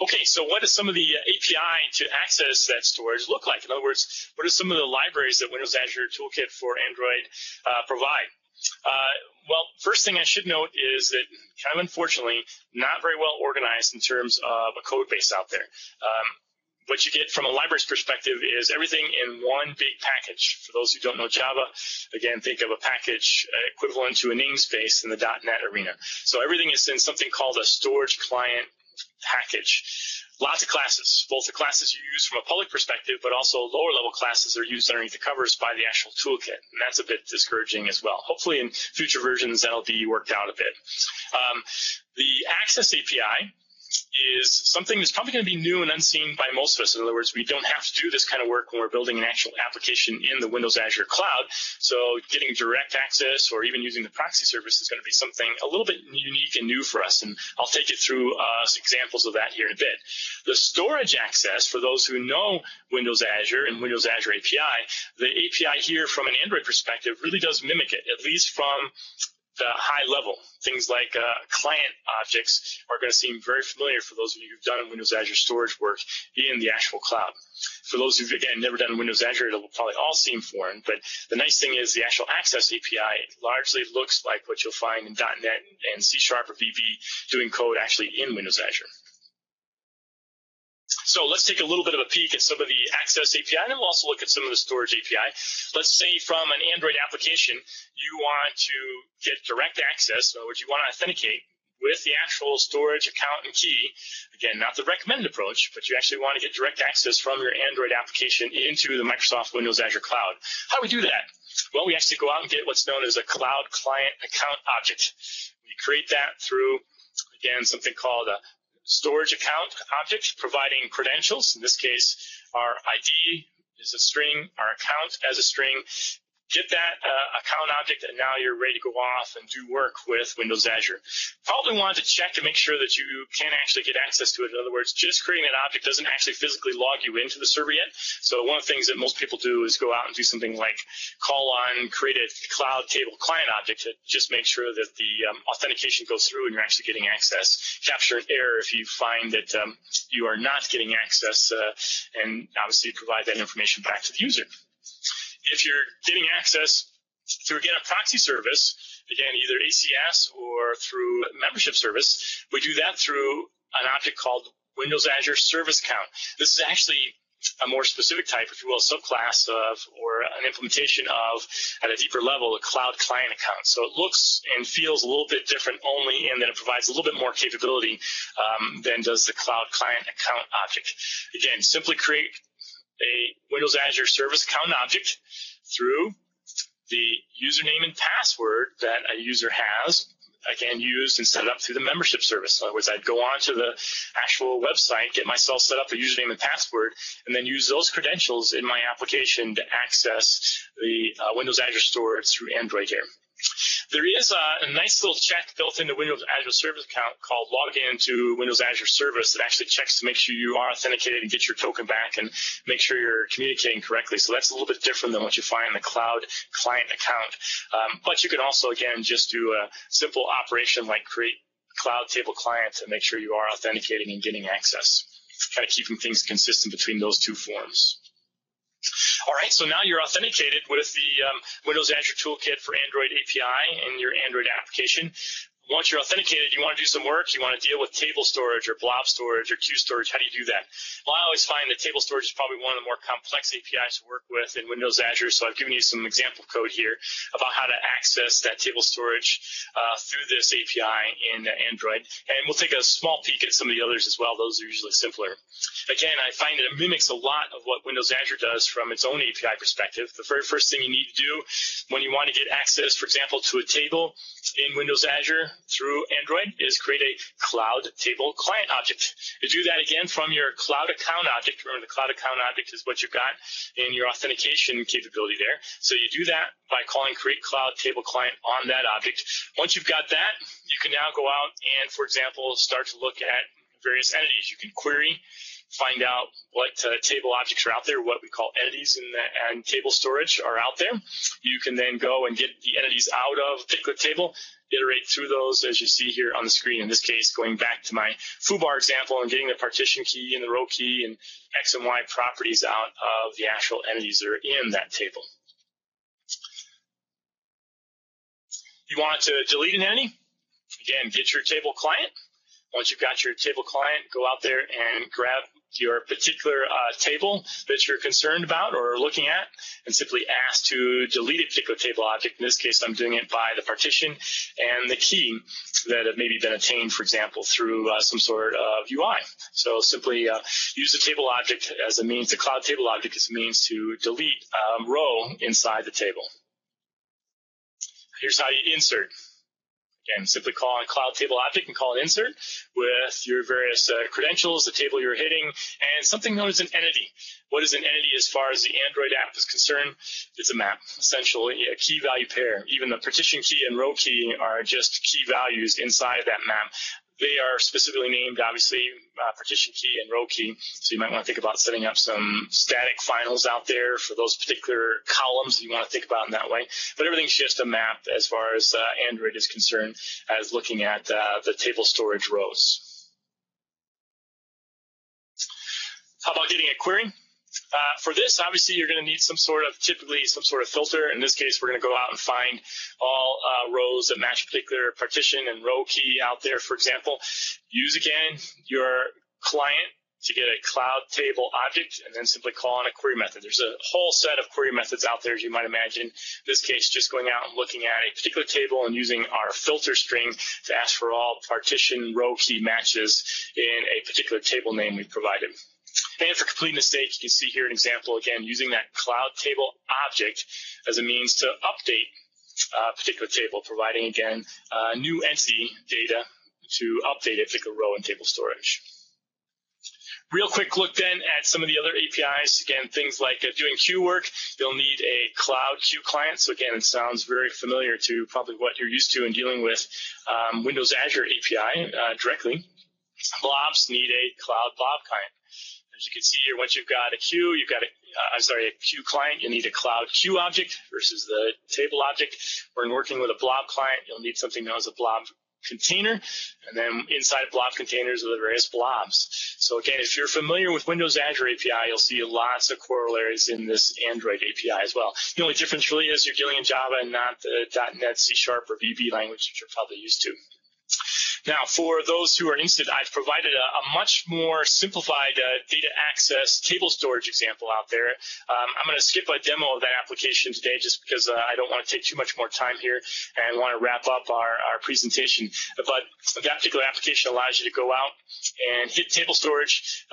Okay, so what does some of the API to access that storage look like? In other words, what are some of the libraries that Windows Azure Toolkit for Android provide? Well, first thing I should note is that, kind of unfortunately, not very well organized in terms of a code base out there. What you get from a library's perspective is everything in one big package. For those who don't know Java, again, think of a package equivalent to a namespace in the .NET arena. So everything is in something called a storage client package. Lots of classes, both the classes you use from a public perspective, but also lower level classes that are used underneath the covers by the actual toolkit. And that's a bit discouraging as well. Hopefully in future versions that'll be worked out a bit. The Access API is something that's probably going to be new and unseen by most of us. In other words, we don't have to do this kind of work when we're building an actual application in the Windows Azure cloud. So getting direct access or even using the proxy service is going to be something a little bit unique and new for us. And I'll take you through examples of that here in a bit. The storage access, for those who know Windows Azure and Windows Azure API, the API here from an Android perspective really does mimic it, at least from the high level. Things like client objects are going to seem very familiar for those of you who've done Windows Azure storage work in the actual cloud. For those who've, again, never done Windows Azure, it'll probably all seem foreign. But the nice thing is the actual Access API largely looks like what you'll find in .NET and C# or VB doing code actually in Windows Azure. So let's take a little bit of a peek at some of the Access API, and then we'll also look at some of the storage API. Let's say from an Android application, you want to get direct access. In other words, you want to authenticate with the actual storage account and key. Again, not the recommended approach, but you actually want to get direct access from your Android application into the Microsoft Windows Azure cloud. How do we do that? Well, we actually go out and get what's known as a Cloud Client Account Object. We create that through, again, something called a storage account object providing credentials. In this case, our ID is a string, our account as a string. Get that account object, and now you're ready to go off and do work with Windows Azure. Probably wanted to check to make sure that you can actually get access to it. In other words, just creating that object doesn't actually physically log you into the server yet. So one of the things that most people do is go out and do something like call on, create a cloud table client object to just make sure that the authentication goes through and you're actually getting access. Capture an error if you find that you are not getting access, and obviously provide that information back to the user. If you're getting access through, again, a proxy service, again, either ACS or through membership service, we do that through an object called Windows Azure Service Account. This is actually a more specific type, if you will, a subclass of, or an implementation of, at a deeper level, a cloud client account. So it looks and feels a little bit different only in that it provides a little bit more capability than does the cloud client account object. Again, simply create a Windows Azure Service Account object through the username and password that a user has, again, used and set up through the membership service. In other words, I'd go onto the actual website, get myself set up a username and password, and then use those credentials in my application to access the Windows Azure storage through Android here. There is a nice little check built into Windows Azure Service Account called Login to Windows Azure Service that actually checks to make sure you are authenticated and get your token back and make sure you're communicating correctly. So that's a little bit different than what you find in the cloud client account. But you can also, again, just do a simple operation like create cloud table client to make sure you are authenticating and getting access, kind of keeping things consistent between those two forms. All right, so now you're authenticated with the Windows Azure Toolkit for Android API in your Android application. Once you're authenticated, you want to do some work. You want to deal with table storage or blob storage or queue storage. How do you do that? Well, I always find that table storage is probably one of the more complex APIs to work with in Windows Azure. So I've given you some example code here about how to access that table storage through this API in Android. And we'll take a small peek at some of the others as well. Those are usually simpler. Again, I find that it mimics a lot of what Windows Azure does from its own API perspective. The very first thing you need to do when you want to get access, for example, to a table in Windows Azure through Android is create a cloud table client object. You do that again from your cloud account object. Remember, the cloud account object is what you've got in your authentication capability there. So you do that by calling create cloud table client on that object. Once you've got that, you can now go out and, for example, start to look at various entities. You can query find out what table objects are out there, what we call entities and table storage are out there. You can then go and get the entities out of a particular table, iterate through those as you see here on the screen. In this case, going back to my foobar example and getting the partition key and the row key and X and Y properties out of the actual entities that are in that table. You want to delete an entity? Again, get your table client. Once you've got your table client, go out there and grab your particular table that you're concerned about or looking at and simply ask to delete a particular table object. In this case, I'm doing it by the partition and the key that have maybe been attained, for example, through some sort of UI. So simply use the table object as a means, the cloud table object as a means to delete a row inside the table. Here's how you insert. Again, simply call on cloud table object and call an insert with your various credentials, the table you're hitting, and something known as an entity. What is an entity as far as the Android app is concerned? It's a map, essentially a key value pair. Even the partition key and row key are just key values inside of that map. They are specifically named, obviously, partition key and row key. So you might want to think about setting up some static finals out there for those particular columns you want to think about in that way. But everything's just a map as far as Android is concerned as looking at the table storage rows. How about getting a query? For this, obviously, you're going to need typically some sort of filter. In this case, we're going to go out and find all rows that match a particular partition and row key out there, for example. Use, again, your client to get a cloud table object and then simply call on a query method. There's a whole set of query methods out there, as you might imagine. In this case, just going out and looking at a particular table and using our filter string to ask for all partition row key matches in a particular table name we've provided. And for completeness sake, you can see here an example, again, using that cloud table object as a means to update a particular table, providing, again, new entity data to update a particular row in table storage. Real quick look then at some of the other APIs. Again, things like doing queue work, you'll need a cloud queue client. So again, it sounds very familiar to probably what you're used to in dealing with Windows Azure API directly. Blobs need a cloud blob client. As you can see here, once you've got a queue, a queue client, you'll need a cloud queue object versus the table object. When working with a blob client, you'll need something known as a blob container, and then inside blob containers are the various blobs. So again, if you're familiar with Windows Azure API, you'll see lots of corollaries in this Android API as well. The only difference really is you're dealing in Java and not the .NET, C# or VB language, which you're probably used to. Now, for those who are interested, I've provided a much more simplified data access table storage example out there. I'm going to skip a demo of that application today just because I don't want to take too much more time here and want to wrap up our presentation. But that particular application allows you to go out and hit table storage,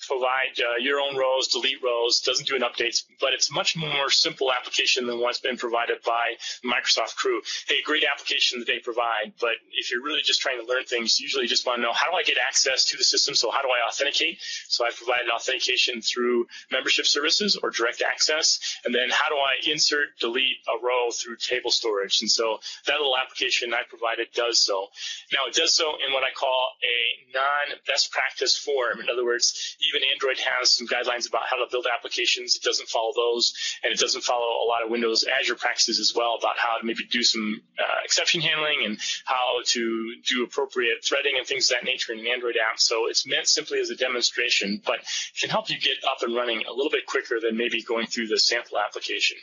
provide your own rows, delete rows, doesn't do an updates, but it's much more simple application than what's been provided by Microsoft Crew. Hey, great application that they provide, but if you're really just trying to learn things, you usually just want to know, how do I get access to the system? So how do I authenticate? So I've provided authentication through membership services or direct access. And then how do I insert, delete a row through table storage? And so that little application I provided does so. Now, it does so in what I call a non-best practice form. In other words, even Android has some guidelines about how to build applications. It doesn't follow those, and it doesn't follow a lot of Windows Azure practices as well about how to maybe do some exception handling and how to do appropriate threading and things of that nature in an Android app. So it's meant simply as a demonstration, but it can help you get up and running a little bit quicker than maybe going through the sample application.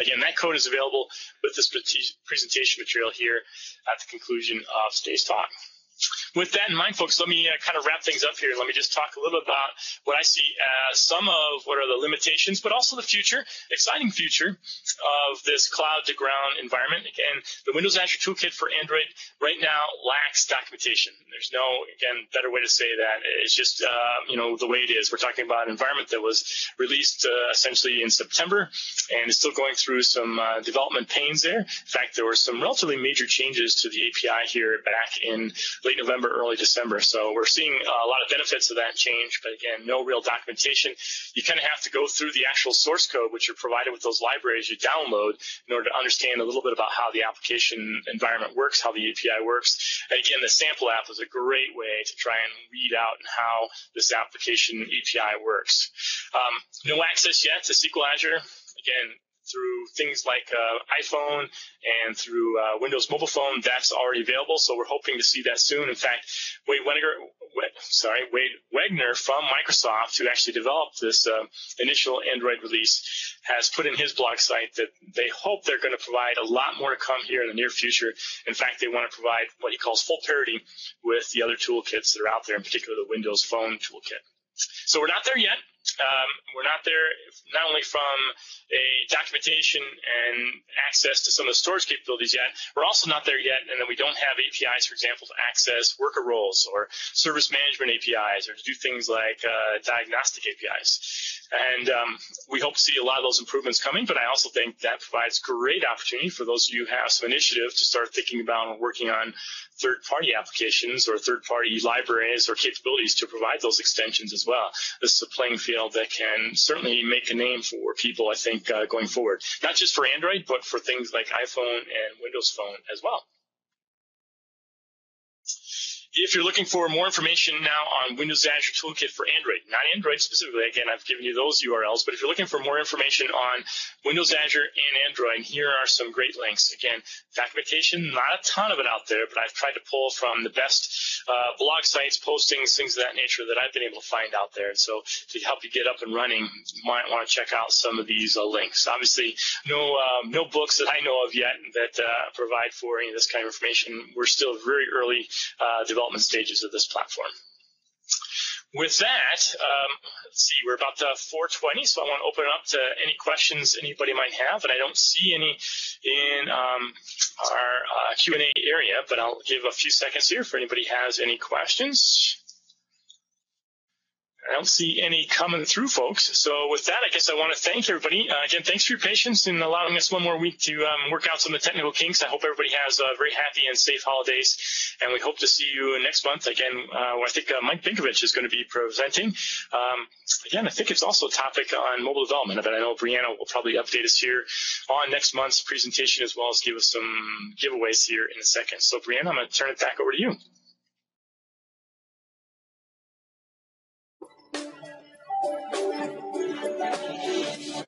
Again, that code is available with this presentation material here at the conclusion of today's talk. With that in mind, folks, let me kind of wrap things up here. Let me just talk a little bit about what I see as some of what are the limitations, but also the future, exciting future of this cloud-to-ground environment. Again, the Windows Azure Toolkit for Android right now lacks documentation. There's no, again, better way to say that. It's just, the way it is. We're talking about an environment that was released essentially in September and is still going through some development pains there. In fact, there were some relatively major changes to the API here back in late November November, early December. So we're seeing a lot of benefits of that change, but again, no real documentation. You kind of have to go through the actual source code, which are provided with those libraries you download in order to understand a little bit about how the application environment works, how the API works. And again, the sample app is a great way to try and read out how this application API works. No access yet to SQL Azure. Again, through things like iPhone and through Windows Mobile Phone, that's already available. So we're hoping to see that soon. In fact, Wade Wegner from Microsoft, who actually developed this initial Android release, has put in his blog site that they hope they're going to provide a lot more to come here in the near future. In fact, they want to provide what he calls full parity with the other toolkits that are out there, in particular the Windows Phone toolkit. So we're not there yet. We're not there not only from a documentation and access to some of the storage capabilities yet, we're also not there yet, and then we don't have APIs, for example, to access worker roles or service management APIs or to do things like diagnostic APIs. And we hope to see a lot of those improvements coming, but I also think that provides great opportunity for those of you who have some initiative to start thinking about and working on third-party applications or third-party libraries or capabilities to provide those extensions as well. This is a playing field that can certainly make a name for people, I think, going forward. Not just for Android, but for things like iPhone and Windows Phone as well. If you're looking for more information now on Windows Azure Toolkit for Android, not Android specifically, again, I've given you those URLs, but if you're looking for more information on Windows Azure and Android, here are some great links. Again, documentation, not a ton of it out there, but I've tried to pull from the best blog sites, postings, things of that nature that I've been able to find out there. So to help you get up and running, you might want to check out some of these links. Obviously, no books that I know of yet that provide for any of this kind of information. We're still very early development stages of this platform. With that, let's see, we're about 4:20, so I want to open it up to any questions anybody might have, and I don't see any in our Q&A area, but I'll give a few seconds here if anybody has any questions. I don't see any coming through, folks. So with that, I guess I want to thank everybody. Again, thanks for your patience in allowing us one more week to work out some of the technical kinks. I hope everybody has very happy and safe holidays, and we hope to see you next month. Again, I think Mike Binkovich is going to be presenting. Again, I think it's also a topic on mobile development, but I know Brianna will probably update us here on next month's presentation as well as give us some giveaways here in a second. So, Brianna, I'm going to turn it back over to you.